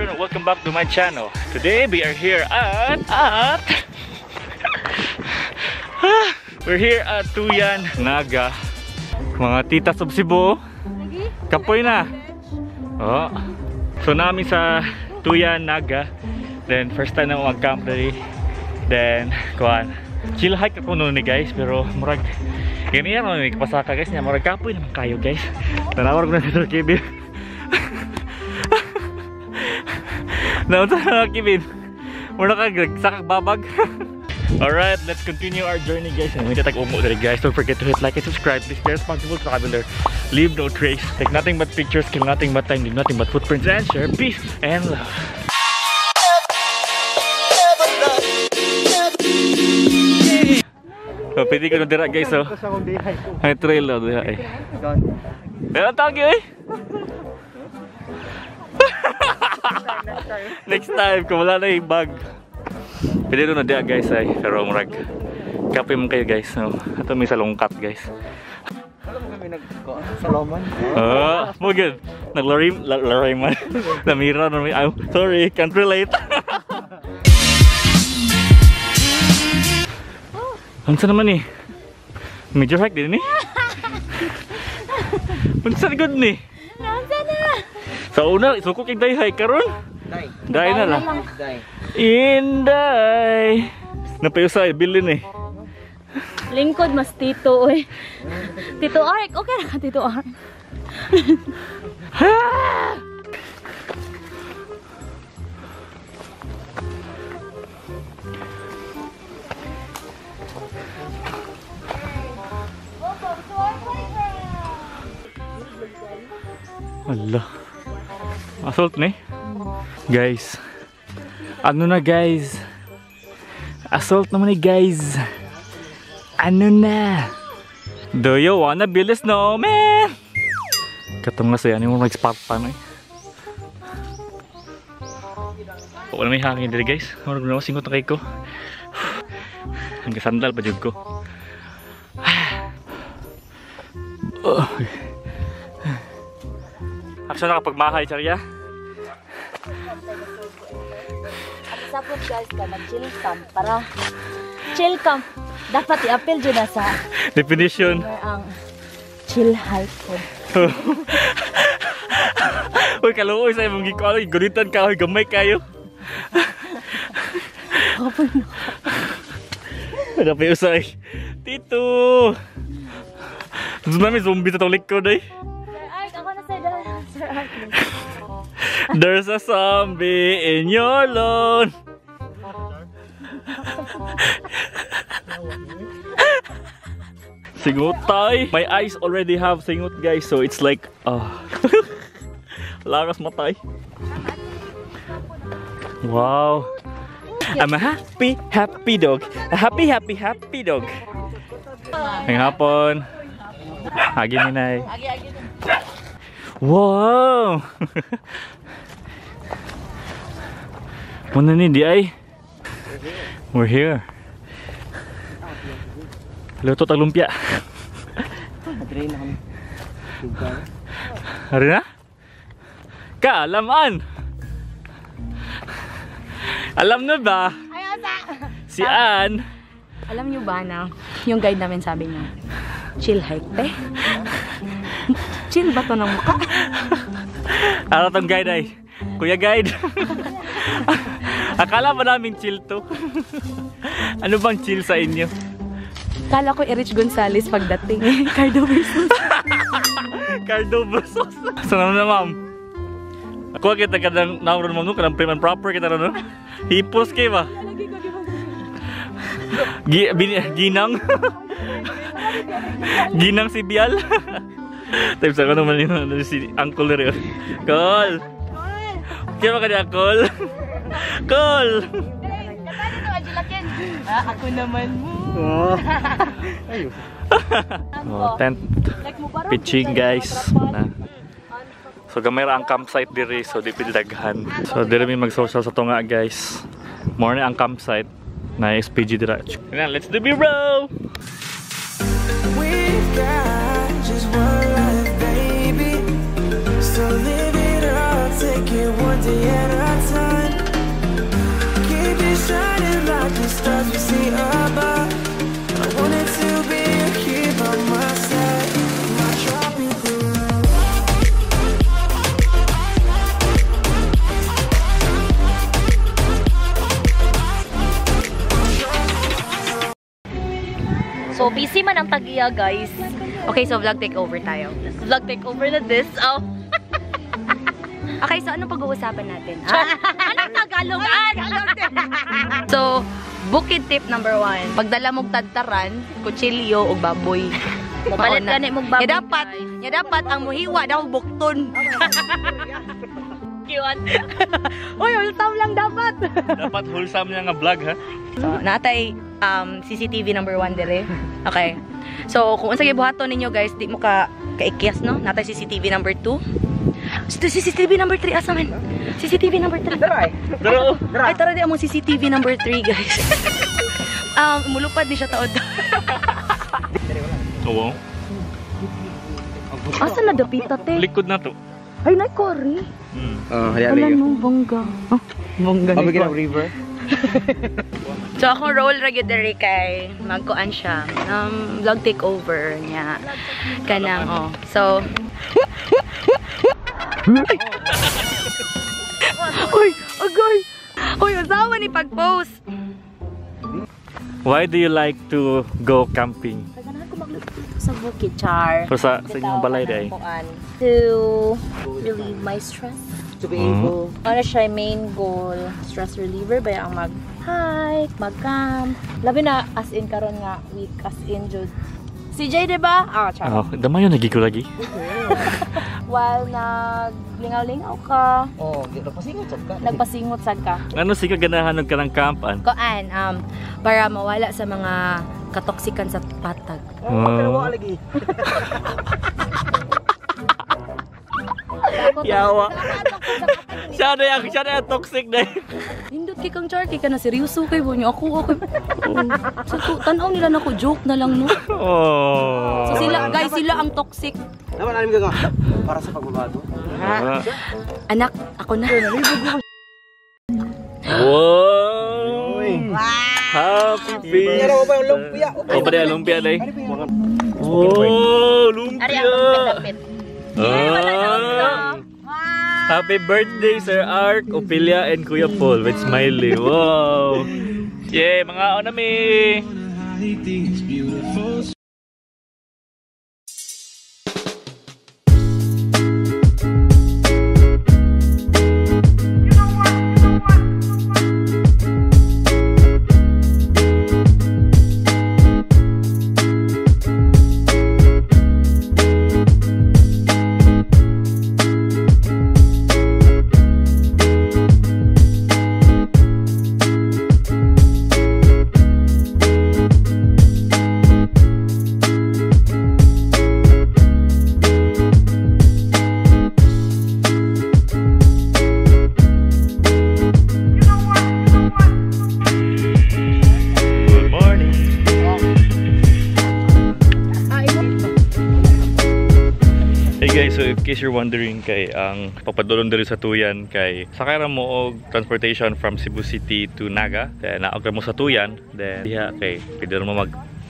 everyone, welcome back to my channel. Today we are here at we're here at Tuyan Naga. Mga titas of Cebu. Kapoy na. Oh. So namin sa Tuyan Naga. Then first time na mag-camp dali. Then kuan. Chill hike ako noon guys, pero murag ganyan no, may kapasaka guys niya, murag kapoy naman kayo guys. Tanawar ko na si Sir Kevin. Naunta na Kevin. Muna ka sakak babag. Alright, let's continue our journey guys. Hindi tag umo dali guys. Don't forget to hit like and subscribe. Please be responsible, traveler. Leave no trace. Take nothing but pictures, kill nothing but time, leave nothing but footprints, and share peace and love. So, pwede ko na dira guys, so ay trail na dira eh. Pero tawag yun eh. Next time, kung wala na yung bag, pwede na dira guys ay. Pero murag kape mo kayo guys, so ito may salongkat guys. Alam mo kami nag-saloman? Mo good. Naglarim man. Namira na may, I'm sorry, can't relate. Unsa naman eh? Major hike din eh? Unsa good ni? Unsa na? Sa una, suko kay day hike karon? Day na lang. Day. Inday. Napayusay bilin eh. Lingkod mas Tito eh. Tito Ark, okay na ka Tito Ark. Allah. Assault ni. Guys. Ano na guys? Assault naman ni guys. Ano na? Do you wanna build a snowman? Katong nga saya ni mo mag-Spartan eh. Wala may hangin dito guys. Marag na singot na kay ko. Hanggang sandal pa jud ko. Action na kapag mahay, Charya. At sapot guys ka, mag-chill camp para chill camp. Dapat i-appeal dyan na sa definition. ang chill hike po. Uy, kaluoy sa imong gikalo, gunitan ka, gamay kayo. Dapat usay. Tito! Tapos namin zombie sa itong likod eh. There's a zombie in your lawn. Singutay. My eyes already have singut guys, so it's like lakas matay. Wow. I'm a happy dog. A happy dog. Ngayong hapon. Agi ni Nay. Wow! Muna ni di ay. We're here. Luto tag lumpia. Hari na? Kaalaman. Alam na ba? Si Ann. Alam nyo ba na yung guide namin sabi niya, chill hike be? Chill ba to ng mukha? Ano tong guide ay? Kuya guide. Akala ba namin chill to? Ano bang chill sa inyo? Kala ko Erich Gonzalez pagdating. Cardo versus. Cardo versus. So naman na ma'am. Ako kita kadang nauron mo no, kadang prim and proper kita no. Hipos kay ba? Ginang. Ginang si Bial. Tapos ako naman yun si Uncle Rio. Call! Kaya ba ka niya, Call? Call! Ako naman mo. Tent pitching guys. So gamay ra ang campsite diri, so di pinidaghan. So diri mi mag-social sa tunga guys. More na ang campsite na SPG dira. Let's do B-roll! We've got just one life, baby. So live it up, take it one day at a time. shining like the stars we see above. I wanted to be here by my side. My tropical love. So, busy man ang Tagiya, guys. Okay, so vlog takeover tayo. Vlog takeover na this. Oh. Okay, so anong pag-uusapan natin? Anong Tagalog? So, bukid tip number 1. Pagdala mong tadtaran, kutsilyo o baboy. Mapalit ka ni mong baboy. Ya dapat ang muhiwa daw bukton. Cute. Uy, wholesome lang dapat. Dapat wholesome niya nga vlog ha. So, natay CCTV number 1 dire. Okay. So, kung unsa gibuhaton ninyo guys, di mo ka kaikyas no? Natay CCTV number 2. CCTV number 3 asa man? CCTV number 3. Pero Ay, tara di among CCTV number 3 guys. Mulupad ni siya taod. oo. Asa na dapita te? Likod na to. Ay, naikori. Wala nung bongga. Oh, bongga Kami ni ginang river. So, akong role regular kay magkuan siya. Vlog takeover niya. Kanang, oh. So, Uy! Agay! Uy, asawa ni pag-post! Why do you like to go camping? Ganahan ko magluto sa bukid, Char. Pero sa inyong balay day. To relieve my stress. To be able. Ano siya yung main goal? Stress reliever ba yung mag-hike, mag-camp? Labi na as in karon nga week as in Jud. Si Jay, diba? Ah, Char. Oh, dama yun nagiko lagi. While naglingaw-lingaw ka, Oh, nagpasingot sad ka. nagpasingot sad ka. Ano si kaganahan ka ng campan? Kuan, para mawala sa mga katoksikan sa patag. Oh, pero wala lagi. Yawa. Siya na yung toxic na yun. Hindot kay kang Char, kay ka na seryoso kay bunyo. Ako. So, tanaw nila na ko, joke na lang, no? Oh. So, guys, sila ang toxic. Naman anim ka para sa pagbabago. Ah. Anak, ako na. Wow! Happy face! Pero ba yung lumpia? Oh, ba yung lumpia na Oh, lumpia! Ari ang lapit. Ah. Happy birthday, Sir Ark, Ophelia, and Kuya Paul with smiley. Wow! Yay, mga onami! So in case you're wondering kay ang papadulong diri sa Tuyan kay sakay ra mo og transportation from Cebu City to Naga, then naog mo sa Tuyan, then diha kay pwede mo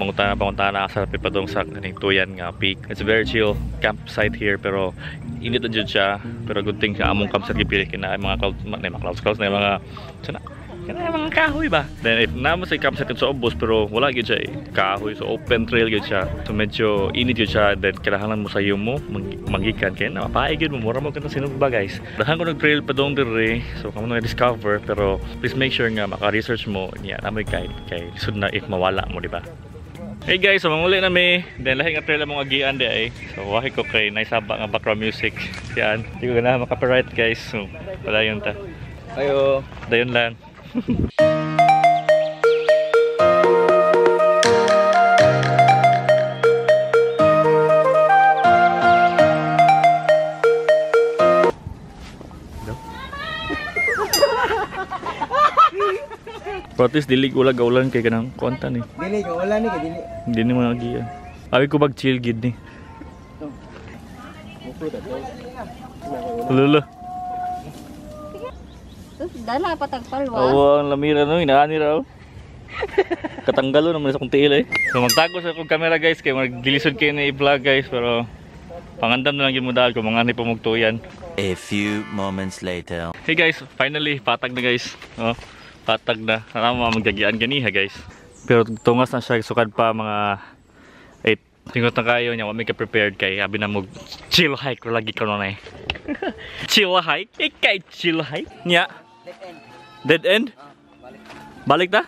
pangutana sa pipadong sa kaning Tuyan nga peak. It's a very chill campsite here pero init na jud siya, pero good thing sa among campsite gipili kina mga clouds na mga sana kana mga kahoy ba. Then if namo sa campsite sa ubos pero wala gyud siya kahoy, so open trail gyud siya. So medyo init gyud siya, then kailangan mo sayo mo magikan kay na mapaay gyud mo mura mo kana sinugba guys. Dahan ko nag trail pa dong dire, so kamo na discover pero please make sure nga maka-research mo niya namoy guide kay lisod na if mawala mo, di ba? Hey guys, so manguli na mi. Then lahi nga trail mong agian di ay. So wahi ko kay naisaba nga background music. Yan. Di ko ganahan maka-copyright guys. So wala yun ta. Ayo. Dayon lang. Protes dili ulag ulan kay kanang konta ni. Dili ko wala ni kay dili. Hindi ni mga agian. Abi ko bag chill gid ni. Lolo. Dala patagpalwa. Oo, ang lamira no, inaani raw. Katanggalo naman sa kong tiil eh. So magtago sa akong camera guys, kaya magdilisod kayo na i-vlog guys, pero pangandam na lang yung modal ko, mga ni pumugtuyan. A few moments later. Hey guys, finally, patag na guys. Oh, patag na. Narama magdagian ganiha guys. Pero tungas na siya, sukad pa mga 8. Tingot na kayo niya, may ka-prepared kay. Abi na mo, chill hike, lagi ka nun eh. Chill hike? Ikay chill hike? Nya? Dead end? Balik ta?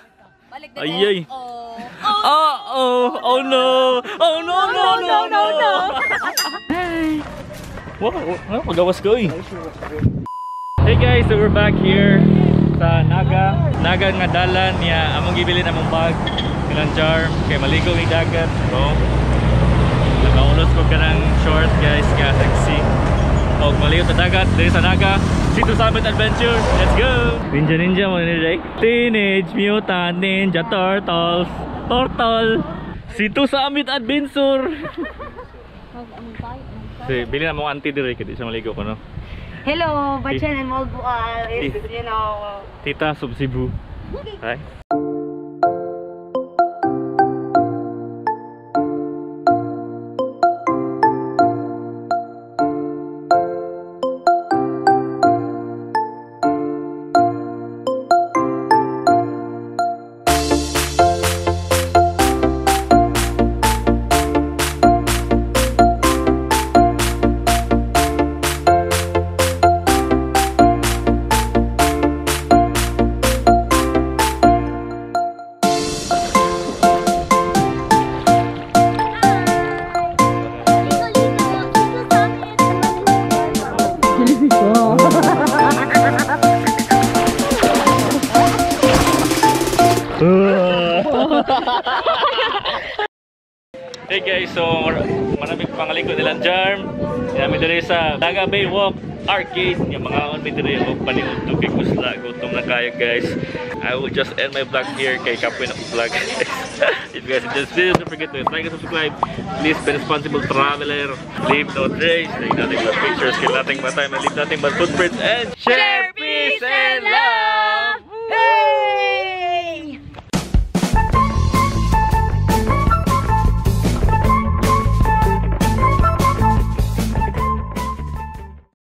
Balik Ay, ay. Oh no! Oh no, no, no, no, no! Wow, magawas ko eh. Hey guys, so we're back here sa Naga nga dalan niya. Among gibili na mong bag ilang charm kay maligo ng dagat. So nagaulos ko ka ng short guys, ka sexy. O maligo sa dagat dito sa Naga Sea to Summit Adventure. Let's go! Ninja mo ni Teenage Mutant Ninja Turtles. Turtle Sea to Summit Adventure. Si, bili na mo auntie dire kadi sa maligo ko no. Hello, Bachan and Molbual is, you know... Tita sub Cebu. Hi. Hey guys, so maraming pangaliko nilang charm. Kami dire sa Naga Bay Walk Arcade. Yung mga on me dire og paniud to kay kusla gutom na kayo guys. I will just end my vlog here kay kapoy na vlog. If you guys enjoyed this video, don't forget to like and subscribe. Please be responsible traveler. Leave no trace. Take nothing but pictures. Kill nothing but time. And leave nothing but footprints and share.